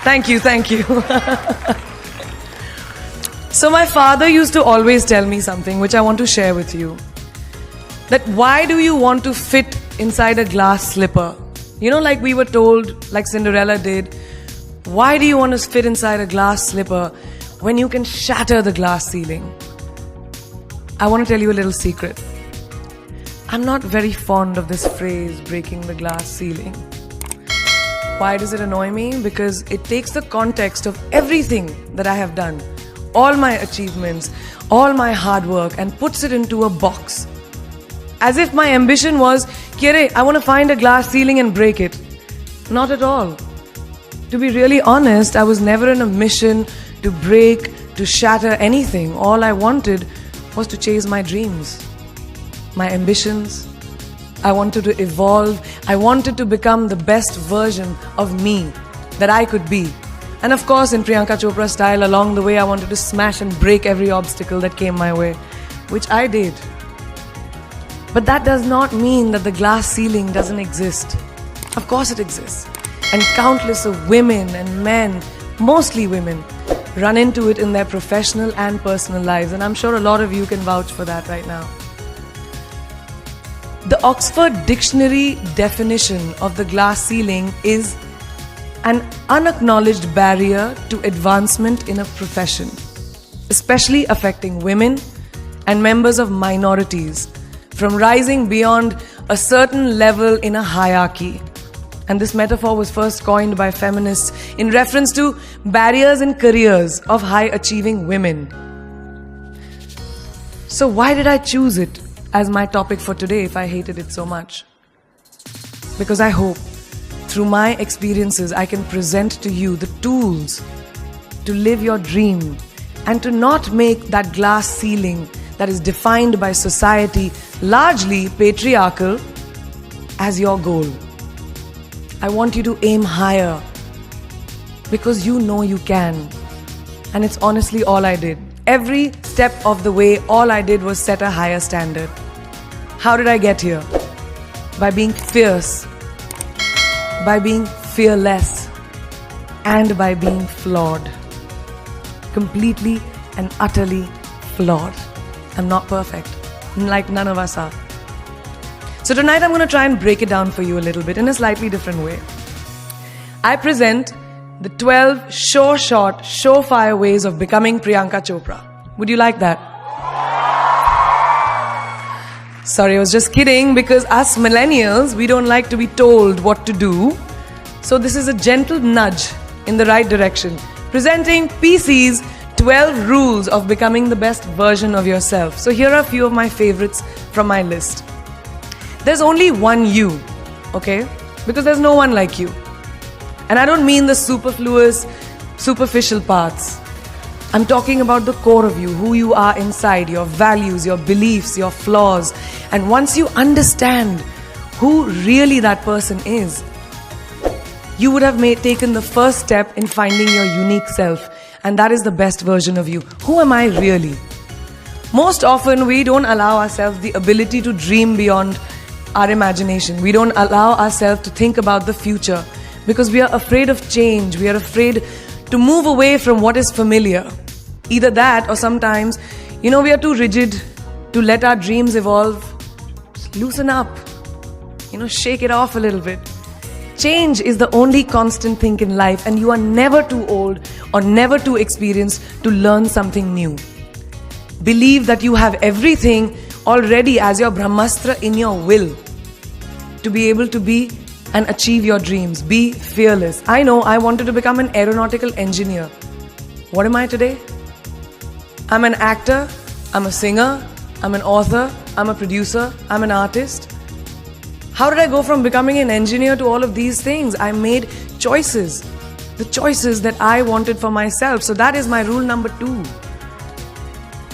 Thank you. So my father used to always tell me something which I want to share with you. That why do you want to fit inside a glass slipper? You know, like we were told, like Cinderella did, why do you want to fit inside a glass slipper when you can shatter the glass ceiling? I want to tell you a little secret. I'm not very fond of this phrase, breaking the glass ceiling. Why does it annoy me? Because it takes the context of everything that I have done, all my achievements, all my hard work, and puts it into a box. As if my ambition was, Kire, I want to find a glass ceiling and break it. Not at all. To be really honest, I was never on a mission to break, to shatter anything. All I wanted was to chase my dreams, my ambitions. I wanted to evolve. I wanted to become the best version of me that I could be. And of course, in Priyanka Chopra style, along the way, I wanted to smash and break every obstacle that came my way, which I did. But that does not mean that the glass ceiling doesn't exist. Of course it exists. And countless of women and men, mostly women, run into it in their professional and personal lives. And I'm sure a lot of you can vouch for that right now. The Oxford Dictionary definition of the glass ceiling is an unacknowledged barrier to advancement in a profession, especially affecting women and members of minorities from rising beyond a certain level in a hierarchy. And this metaphor was first coined by feminists in reference to barriers in careers of high-achieving women. So why did I choose it as my topic for today if I hated it so much? Because I hope through my experiences I can present to you the tools to live your dream and to not make that glass ceiling that is defined by society, largely patriarchal, as your goal. I want you to aim higher because you know you can. And it's honestly all I did. Every step of the way, all I did was set a higher standard. How did I get here? By being fierce, by being fearless, and by being flawed. Completely and utterly flawed. I'm not perfect, like none of us are. So tonight I'm going to try and break it down for you a little bit in a slightly different way. I present the 12 short, surefire ways of becoming Priyanka Chopra. Would you like that? Sorry, I was just kidding, because us millennials, we don't like to be told what to do. So this is a gentle nudge in the right direction. Presenting PC's 12 rules of becoming the best version of yourself. So here are a few of my favorites from my list. There's only one you, okay? Because there's no one like you. And I don't mean the superfluous, superficial parts. I'm talking about the core of you, who you are inside, your values, your beliefs, your flaws. And once you understand who really that person is, you would have taken the first step in finding your unique self. And that is the best version of you. Who am I really? Most often, we don't allow ourselves the ability to dream beyond our imagination. We don't allow ourselves to think about the future because we are afraid of change. We are afraid to move away from what is familiar. Either that, or sometimes, we are too rigid to let our dreams evolve. Just loosen up. Shake it off a little bit. Change is the only constant thing in life, and you are never too old or never too experienced to learn something new. Believe that you have everything already as your Brahmastra in your will to be able to be and achieve your dreams. Be fearless. I know I wanted to become an aeronautical engineer. What am I today? I'm an actor, I'm a singer, I'm an author, I'm a producer, I'm an artist. How did I go from becoming an engineer to all of these things? I made choices. The choices that I wanted for myself. So that is my rule number 2.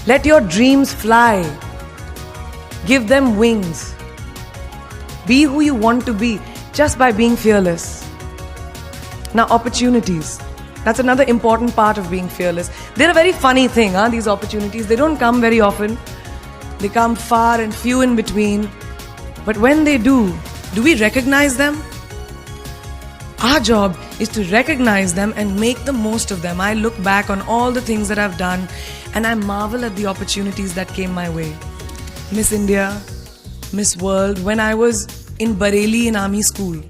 Let your dreams fly. Give them wings. Be who you want to be just by being fearless. Now, opportunities. That's another important part of being fearless. They're a very funny thing, these opportunities. They don't come very often. They come far and few in between. But when they do we recognize them? Our job is to recognize them and make the most of them. I look back on all the things that I've done and I marvel at the opportunities that came my way. Miss India, Miss World, when I was in Bareilly in army school,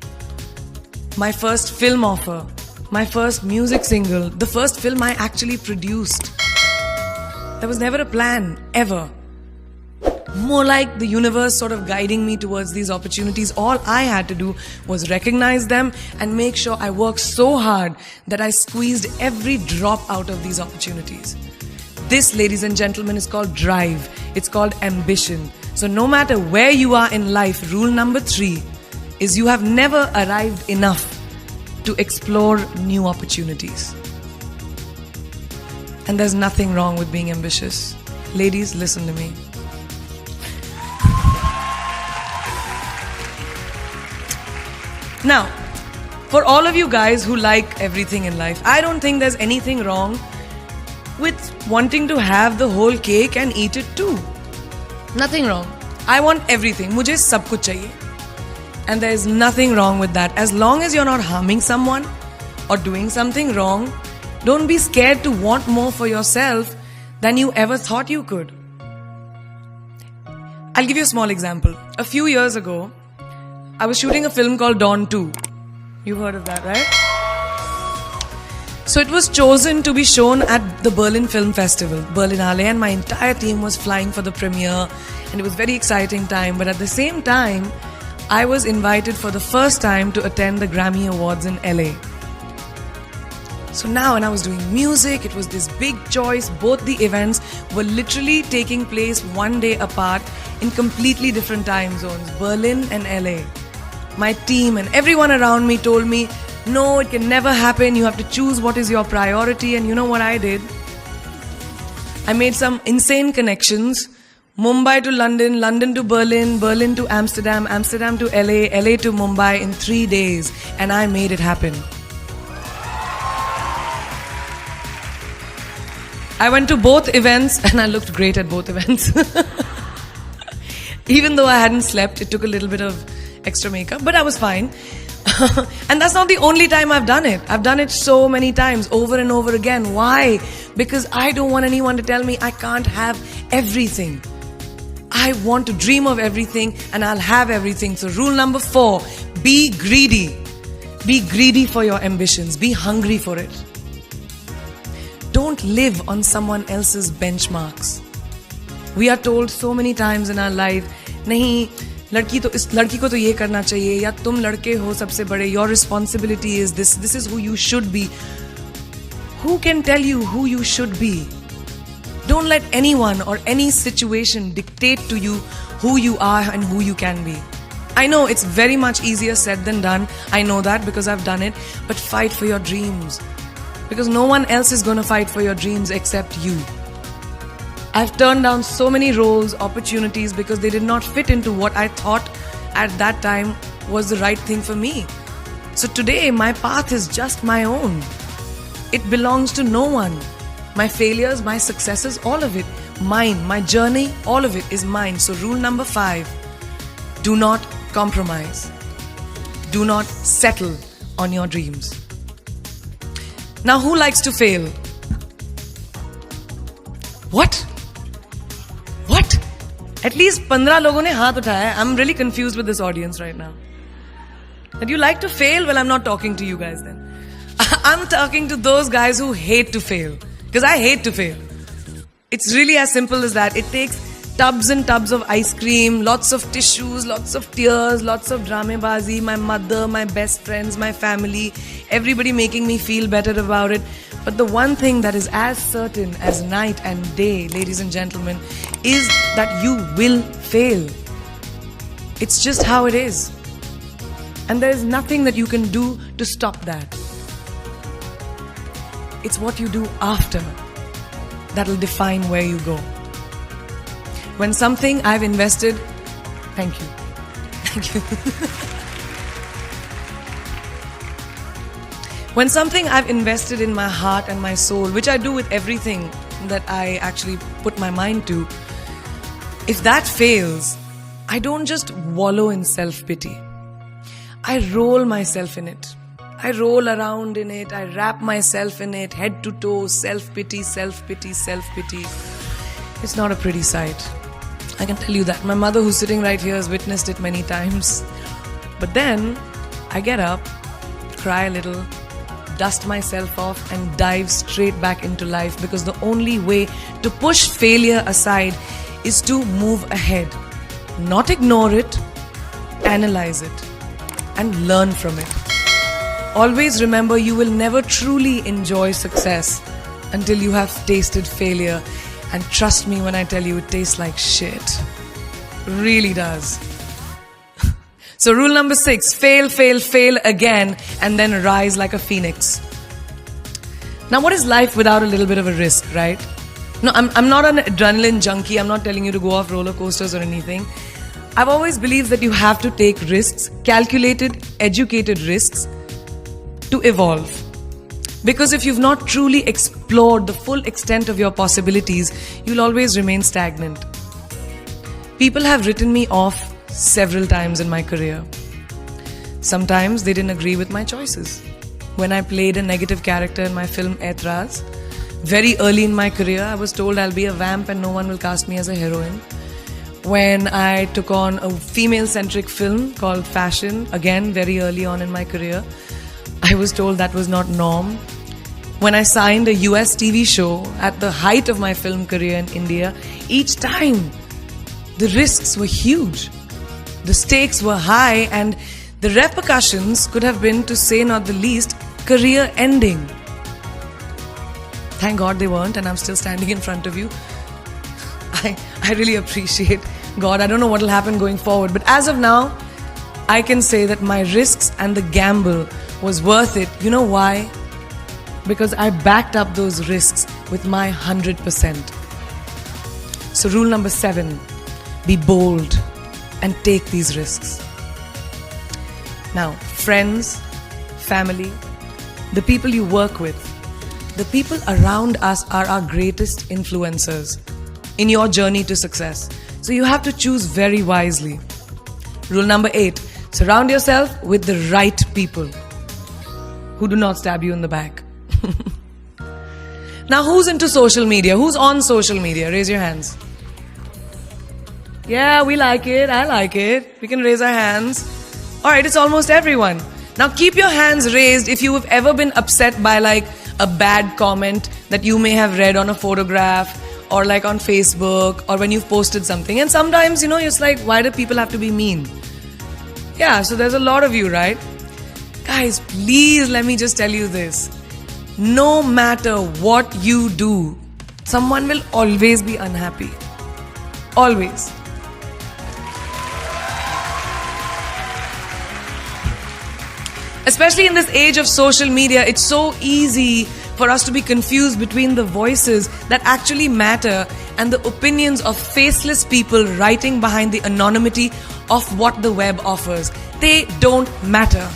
my first film offer, my first music single, the first film I actually produced. There was never a plan, ever. More like the universe sort of guiding me towards these opportunities. All I had to do was recognize them and make sure I worked so hard that I squeezed every drop out of these opportunities. This, ladies and gentlemen, is called drive. It's called ambition. So no matter where you are in life, rule number 3 is you have never arrived enough to explore new opportunities. And there's nothing wrong with being ambitious. Ladies, listen to me. Now, for all of you guys who like everything in life, I don't think there's anything wrong with wanting to have the whole cake and eat it too. Nothing wrong. I want everything. Mujhe sab kuch chahiye. And there is nothing wrong with that. As long as you're not harming someone or doing something wrong, don't be scared to want more for yourself than you ever thought you could. I'll give you a small example. A few years ago, I was shooting a film called Dawn 2. You've heard of that, right? So it was chosen to be shown at the Berlin Film Festival, Berlinale, and my entire team was flying for the premiere, and it was a very exciting time. But at the same time, I was invited for the first time to attend the Grammy Awards in LA. So now when I was doing music, it was this big choice. Both the events were literally taking place one day apart in completely different time zones, Berlin and LA. My team and everyone around me told me, no, it can never happen. You have to choose what is your priority. And you know what I did? I made some insane connections. Mumbai to London, London to Berlin, Berlin to Amsterdam, Amsterdam to LA, LA to Mumbai in 3 days. And I made it happen. I went to both events and I looked great at both events. Even though I hadn't slept, it took a little bit of extra makeup, but I was fine. And that's not the only time I've done it. I've done it so many times, over and over again. Why? Because I don't want anyone to tell me I can't have everything. I want to dream of everything and I'll have everything. So rule number 4, be greedy. Be greedy for your ambitions. Be hungry for it. Don't live on someone else's benchmarks. We are told so many times in our life, नहीं, लड़की को तो ये करना चाहिए, या तुम लड़के हो सबसे बड़े, your responsibility is this is who you should be. Who can tell you who you should be? Don't let anyone or any situation dictate to you who you are and who you can be. I know it's very much easier said than done. I know that because I've done it. But fight for your dreams. Because no one else is going to fight for your dreams except you. I've turned down so many roles, opportunities because they did not fit into what I thought at that time was the right thing for me. So today my path is just my own. It belongs to no one. My failures, my successes, all of it, mine. My journey, all of it is mine. So rule number 5, do not compromise. Do not settle on your dreams. Now, who likes to fail? What? What? At least 15 लोगों ने हाथ उठाया. I'm really confused with this audience right now. That you like to fail? Well, I'm not talking to you guys then. I'm talking to those guys who hate to fail. Because I hate to fail. It's really as simple as that. It takes tubs and tubs of ice cream, lots of tissues, lots of tears, lots of dramabazi, my mother, my best friends, my family, everybody making me feel better about it. But the one thing that is as certain as night and day, ladies and gentlemen, is that you will fail. It's just how it is. And there is nothing that you can do to stop that. It's what you do after that will define where you go. When something I've invested, thank you. When something I've invested in my heart and my soul, which I do with everything that I actually put my mind to, if that fails, I don't just wallow in self-pity. I roll myself in it. I roll around in it, I wrap myself in it, head to toe, self-pity, self-pity, self-pity. It's not a pretty sight. I can tell you that. My mother, who's sitting right here, has witnessed it many times. But then, I get up, cry a little, dust myself off and dive straight back into life, because the only way to push failure aside is to move ahead. Not ignore it, analyze it, and learn from it. Always remember, you will never truly enjoy success until you have tasted failure. And trust me when I tell you, it tastes like shit. Really does. So rule number 6, fail, fail, fail again, and then rise like a phoenix. Now, what is life without a little bit of a risk, right? No, I'm not an adrenaline junkie. I'm not telling you to go off roller coasters or anything. I've always believed that you have to take risks, calculated, educated risks, to evolve. Because if you've not truly explored the full extent of your possibilities, you'll always remain stagnant. People have written me off several times in my career. Sometimes they didn't agree with my choices. When I played a negative character in my film Actress, very early in my career, I was told I'll be a vamp and no one will cast me as a heroine. When I took on a female-centric film called Fashion, again very early on in my career, I was told that was not norm. When I signed a US TV show at the height of my film career in India, each time the risks were huge. The stakes were high and the repercussions could have been, to say not the least, career ending. Thank God they weren't, and I'm still standing in front of you. I really appreciate God. I don't know what will happen going forward, but as of now, I can say that my risks and the gamble was worth it. You know why? Because I backed up those risks with my 100%. So rule number 7, be bold and take these risks. Now, friends, family, the people you work with, the people around us are our greatest influencers in your journey to success. So you have to choose very wisely. Rule number 8, surround yourself with the right people who do not stab you in the back. Now, who's into social media? Who's on social media? Raise your hands. Yeah, we like it. I like it. We can raise our hands. Alright, it's almost everyone. Now keep your hands raised if you have ever been upset by like a bad comment that you may have read on a photograph or like on Facebook or when you've posted something. And sometimes, it's like, why do people have to be mean? Yeah, so there's a lot of you, right? Guys, please let me just tell you this. No matter what you do, someone will always be unhappy. Always. Especially in this age of social media, it's so easy for us to be confused between the voices that actually matter and the opinions of faceless people writing behind the anonymity of what the web offers. They don't matter.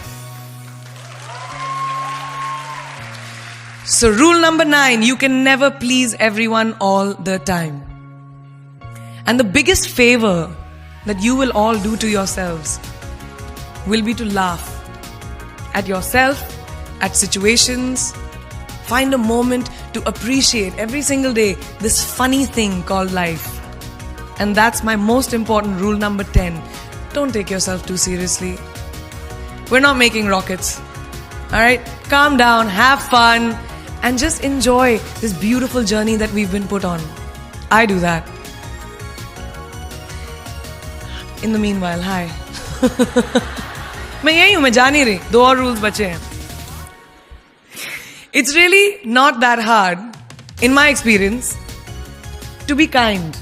So rule number 9, you can never please everyone all the time. And the biggest favor that you will all do to yourselves will be to laugh at yourself, at situations. Find a moment to appreciate every single day this funny thing called life. And that's my most important rule number 10. Don't take yourself too seriously. We're not making rockets. Alright? Calm down, have fun, and just enjoy this beautiful journey that we've been put on. I do that. In the meanwhile, hi. मैं यही हूँ, मैं जा नहीं रही. 2 और rules बचे हैं. It's really not that hard, in my experience, to be kind,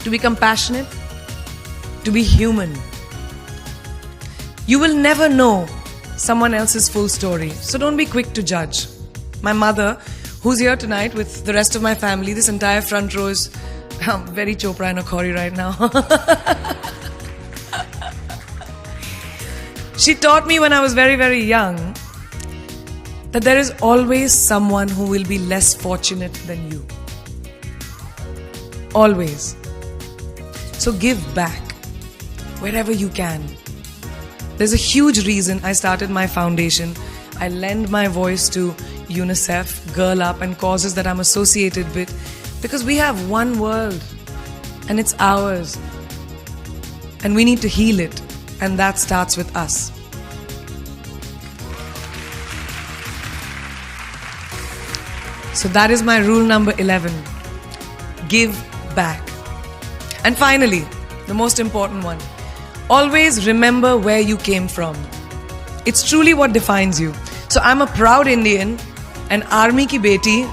to be compassionate, to be human. You will never know someone else's full story, so don't be quick to judge. My mother, who's here tonight with the rest of my family, this entire front row is very Chopra and Akhori right now. She taught me when I was very, very young that there is always someone who will be less fortunate than you. Always. So give back wherever you can. There's a huge reason I started my foundation. I lend my voice to UNICEF, Girl Up, and causes that I'm associated with, because we have one world and it's ours. And we need to heal it, and that starts with us. So that is my rule number 11. Give back. And finally, the most important one. Always remember where you came from. It's truly what defines you. So I'm a proud Indian, an army ki beti,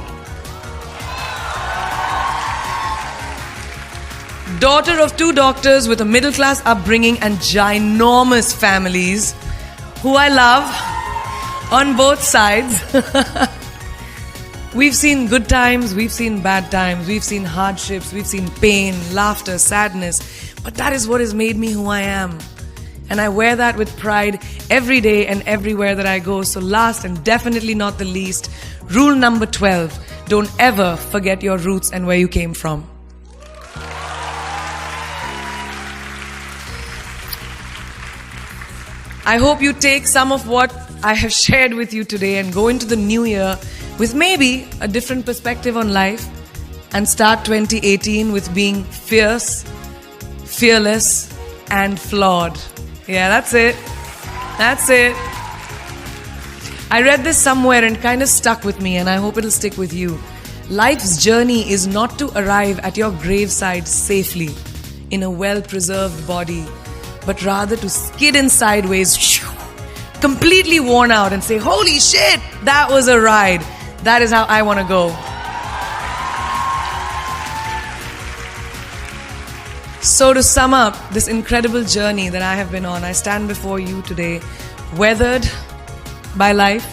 daughter of 2 doctors with a middle class upbringing and ginormous families who I love on both sides. We've seen good times, we've seen bad times, we've seen hardships, we've seen pain, laughter, sadness. But that is what has made me who I am. And I wear that with pride every day and everywhere that I go. So last and definitely not the least, rule number 12. Don't ever forget your roots and where you came from. I hope you take some of what I have shared with you today and go into the new year with maybe a different perspective on life, and start 2018 with being fierce, fearless, and flawed. Yeah, that's it. That's it. I read this somewhere and kind of stuck with me, and I hope it'll stick with you. Life's journey is not to arrive at your graveside safely in a well-preserved body, but rather to skid in sideways, completely worn out, and say, holy shit, that was a ride. That is how I want to go. So to sum up this incredible journey that I have been on, I stand before you today, weathered by life,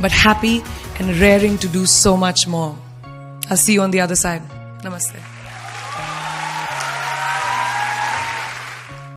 but happy and raring to do so much more. I'll see you on the other side. Namaste.